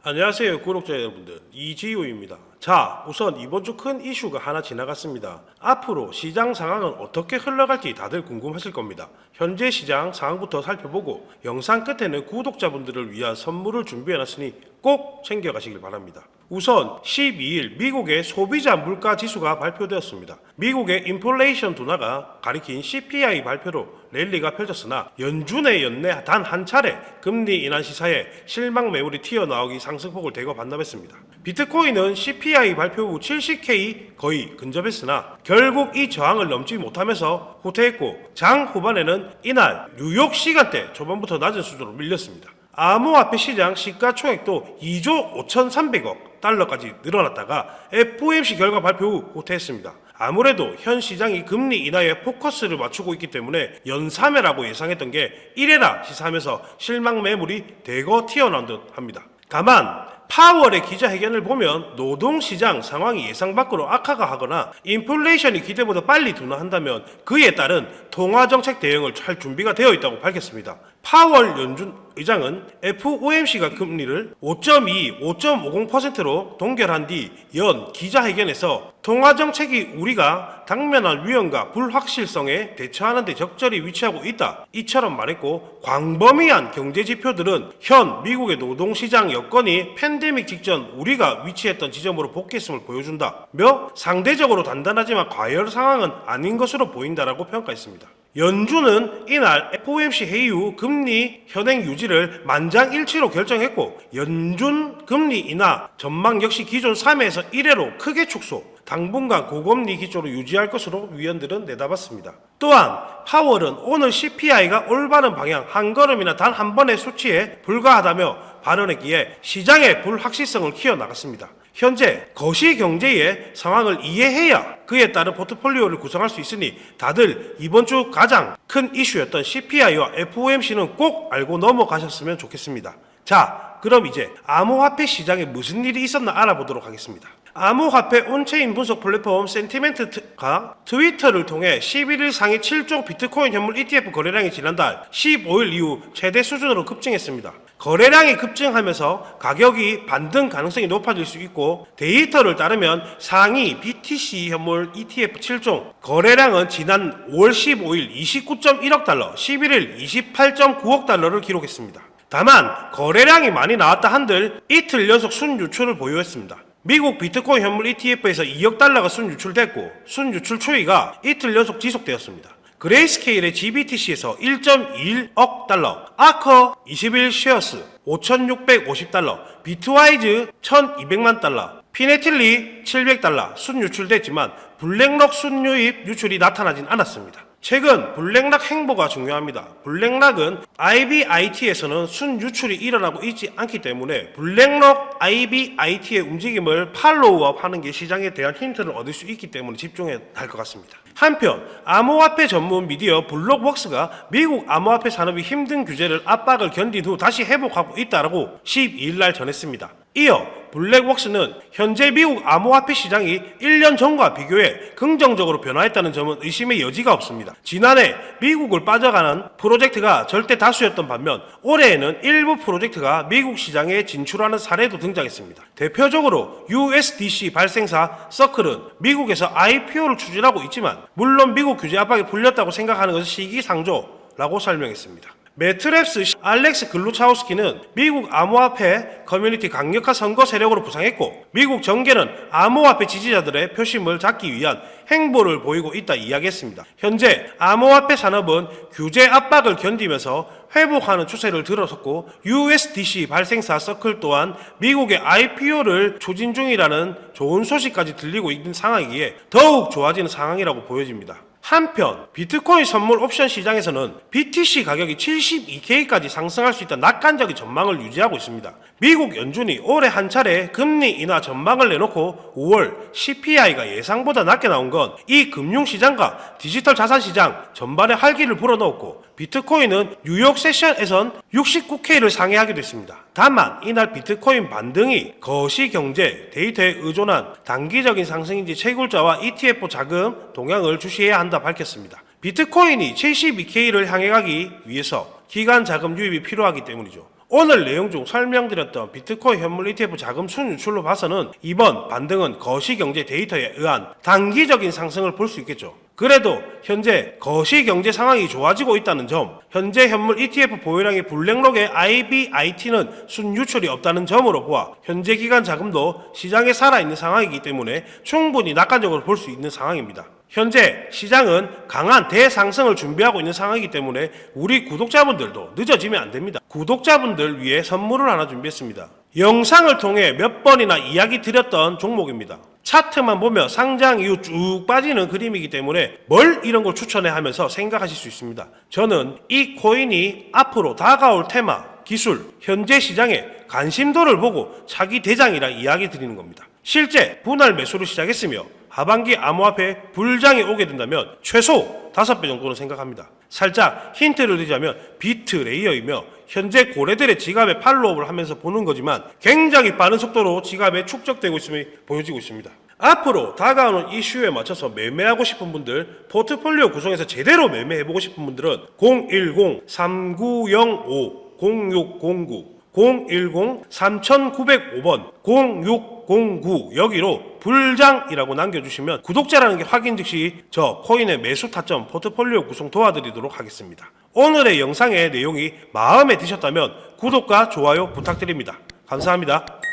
안녕하세요 구독자 여러분들, 이지우입니다. 자, 우선 이번 주 큰 이슈가 하나 지나갔습니다. 앞으로 시장 상황은 어떻게 흘러갈지 다들 궁금하실 겁니다. 현재 시장 상황부터 살펴보고 영상 끝에는 구독자분들을 위한 선물을 준비해놨으니 꼭 챙겨가시길 바랍니다. 우선 12일 미국의 소비자 물가 지수가 발표되었습니다. 미국의 인플레이션 둔화가 가리킨 CPI 발표로 랠리가 펼쳤으나 연준의 연내 단 한 차례 금리 인하 시사에 실망 매물이 튀어나오기 상승폭을 대거 반납했습니다. 비트코인은 CPI 발표 후 70K 거의 근접했으나 결국 이 저항을 넘지 못하면서 후퇴했고, 장 후반에는 이날 뉴욕 시간대 초반부터 낮은 수준으로 밀렸습니다. 암호화폐 시장 시가총액도 2조 5,300억 달러까지 늘어났다가 FOMC 결과 발표 후 후퇴했습니다. 아무래도 현 시장이 금리 인하에 포커스를 맞추고 있기 때문에 연삼회라고 예상했던 게 1회라 시사하면서 실망 매물이 대거 튀어나온 듯 합니다. 다만 파월의 기자회견을 보면 노동시장 상황이 예상 밖으로 악화가 하거나 인플레이션이 기대보다 빨리 둔화한다면 그에 따른 통화정책 대응을 할 준비가 되어 있다고 밝혔습니다. 파월 연준 의장은 FOMC가 금리를 5.2, 5.50%로 동결한 뒤 연 기자회견에서 통화정책이 우리가 당면한 위험과 불확실성에 대처하는 데 적절히 위치하고 있다, 이처럼 말했고, 광범위한 경제지표들은 현 미국의 노동시장 여건이 팬데믹 직전 우리가 위치했던 지점으로 복귀했음을 보여준다며 상대적으로 단단하지만 과열 상황은 아닌 것으로 보인다라고 평가했습니다. 연준은 이날 FOMC 회의 후 금리 현행 유지를 만장일치로 결정했고, 연준 금리 인하 전망 역시 기존 3회에서 1회로 크게 축소, 당분간 고금리 기조로 유지할 것으로 위원들은 내다봤습니다. 또한 파월은 오늘 CPI가 올바른 방향 한 걸음이나 단 한 번의 수치에 불과하다며 발언했기에 시장의 불확실성을 키워나갔습니다. 현재 거시경제의 상황을 이해해야 그에 따른 포트폴리오를 구성할 수 있으니 다들 이번 주 가장 큰 이슈였던 CPI와 FOMC는 꼭 알고 넘어가셨으면 좋겠습니다. 자, 그럼 이제 암호화폐 시장에 무슨 일이 있었나 알아보도록 하겠습니다. 암호화폐 온체인 분석 플랫폼 센티멘트가 트위터를 통해 11일 상위 7종 비트코인 현물 ETF 거래량이 지난달 15일 이후 최대 수준으로 급증했습니다. 거래량이 급증하면서 가격이 반등 가능성이 높아질 수 있고, 데이터를 따르면 상위 BTC 현물 ETF 7종 거래량은 지난 5월 15일 29.1억 달러, 11일 28.9억 달러를 기록했습니다. 다만 거래량이 많이 나왔다 한들 이틀 연속 순유출을 보유했습니다. 미국 비트코인 현물 ETF에서 2억 달러가 순유출됐고, 순유출 추이가 이틀 연속 지속되었습니다. 그레이스케일의 GBTC에서 1.21억 달러, 아커 21 쉐어스 5,650달러, 비트와이즈 1,200만 달러, 피네틸리 700달러 순유출됐지만 블랙록 순유입 유출이 나타나진 않았습니다. 최근 블랙락 행보가 중요합니다. 블랙락은 IBIT에서는 순유출이 일어나고 있지 않기 때문에 블랙록 IBIT의 움직임을 팔로우업하는 게 시장에 대한 힌트를 얻을 수 있기 때문에 집중해야 할 것 같습니다. 한편 암호화폐 전문 미디어 블록웍스가 미국 암호화폐 산업이 힘든 규제를 압박을 견딘 후 다시 회복하고 있다라고 12일 날 전했습니다. 이어 블랙웍스는 현재 미국 암호화폐 시장이 1년 전과 비교해 긍정적으로 변화했다는 점은 의심의 여지가 없습니다. 지난해 미국을 빠져가는 프로젝트가 절대 다수였던 반면 올해에는 일부 프로젝트가 미국 시장에 진출하는 사례도 등장했습니다. 대표적으로 USDC 발생사 서클은 미국에서 IPO를 추진하고 있지만 물론 미국 규제 압박이 풀렸다고 생각하는 것은 시기상조라고 설명했습니다. 매트랩스 알렉스 글루차우스키는 미국 암호화폐 커뮤니티 강력한 선거 세력으로 부상했고, 미국 정계는 암호화폐 지지자들의 표심을 잡기 위한 행보를 보이고 있다 이야기했습니다. 현재 암호화폐 산업은 규제 압박을 견디면서 회복하는 추세를 들어섰고, USDC 발생사 서클 또한 미국의 IPO를 추진 중이라는 좋은 소식까지 들리고 있는 상황이기에 더욱 좋아지는 상황이라고 보여집니다. 한편 비트코인 선물 옵션 시장에서는 BTC 가격이 72K까지 상승할 수 있다는 낙관적인 전망을 유지하고 있습니다. 미국 연준이 올해 한 차례 금리 인하 전망을 내놓고 5월 CPI가 예상보다 낮게 나온 건 이 금융시장과 디지털 자산시장 전반에 활기를 불어넣었고, 비트코인은 뉴욕 세션에선 69K를 상회하기도 했습니다. 다만 이날 비트코인 반등이 거시경제, 데이터에 의존한 단기적인 상승인지 채굴자와 ETF 자금 동향을 주시해야 한다 밝혔습니다. 비트코인이 72K를 향해 가기 위해서 기관 자금 유입이 필요하기 때문이죠. 오늘 내용 중 설명드렸던 비트코인 현물 ETF 자금 순유출로 봐서는 이번 반등은 거시경제 데이터에 의한 단기적인 상승을 볼 수 있겠죠. 그래도 현재 거시경제 상황이 좋아지고 있다는 점, 현재 현물 ETF 보유량의 블랙록의 IBIT는 순유출이 없다는 점으로 보아 현재 기간 자금도 시장에 살아있는 상황이기 때문에 충분히 낙관적으로 볼 수 있는 상황입니다. 현재 시장은 강한 대상승을 준비하고 있는 상황이기 때문에 우리 구독자분들도 늦어지면 안 됩니다. 구독자분들 위해 선물을 하나 준비했습니다. 영상을 통해 몇 번이나 이야기 드렸던 종목입니다. 차트만 보면 상장 이후 쭉 빠지는 그림이기 때문에 뭘 이런 걸 추천해 하면서 생각하실 수 있습니다. 저는 이 코인이 앞으로 다가올 테마, 기술, 현재 시장의 관심도를 보고 차기 대장이라 이야기 드리는 겁니다. 실제 분할 매수를 시작했으며 하반기 암호화폐 불장이 오게 된다면 최소 5배 정도는 생각합니다. 살짝 힌트를 드리자면 비트 레이어이며 현재 고래들의 지갑에 팔로우를 하면서 보는 거지만 굉장히 빠른 속도로 지갑에 축적되고 있음이 보여지고 있습니다. 앞으로 다가오는 이슈에 맞춰서 매매하고 싶은 분들, 포트폴리오 구성해서 제대로 매매해보고 싶은 분들은 010-3905-0609 010-3905번 0609 여기로 불장이라고 남겨주시면 구독자라는 게 확인 즉시 저 코인의 매수 타점 포트폴리오 구성 도와드리도록 하겠습니다. 오늘의 영상의 내용이 마음에 드셨다면 구독과 좋아요 부탁드립니다. 감사합니다.